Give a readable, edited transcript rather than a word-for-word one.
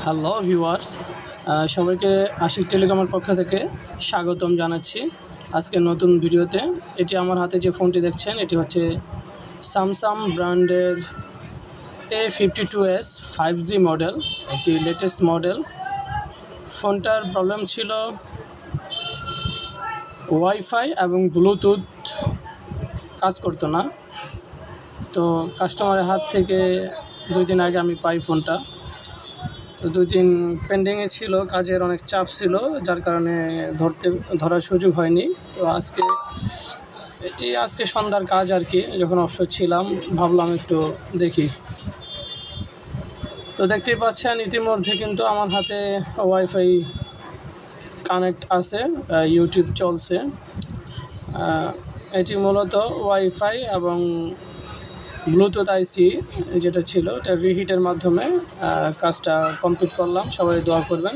Hello viewers, সবাইকে আশিক টেলিকমের পক্ষ থেকে স্বাগতম জানাচ্ছি আজকে নতুন ভিডিওতে। এটি আমার হাতে যে ফোনটি দেখছেন এটি হচ্ছে স্যামসাং ব্র্যান্ডের A52s 5G মডেল, এটি লেটেস্ট মডেল। ফোনটার প্রবলেম ছিল ওয়াইফাই এবং ব্লুটুথ কাজ করতো না। তো কাস্টমারের হাত থেকে 2 দিন আগে আমি পাই ফোনটা। তো 2 দিন পেন্ডিংয়ে ছিল, কাজের অনেক চাপ ছিল, যার কারণে ধরার সুযোগ হয়নি। তো আজকে সন্ধ্যার কাজ আর কি, যখন অবসর ছিলাম ভাবলাম একটু দেখি। তো দেখতেই পাচ্ছেন ইতিমধ্যে কিন্তু আমার হাতে ওয়াইফাই কানেক্ট আছে, ইউটিউব চলছে। এটি মূলত ওয়াইফাই এবং ব্লুটুথ আইসি যেটা ছিল এটা রিহিটের মাধ্যমে কাজটা কমপ্লিট করলাম। সবাই দোয়া করবেন।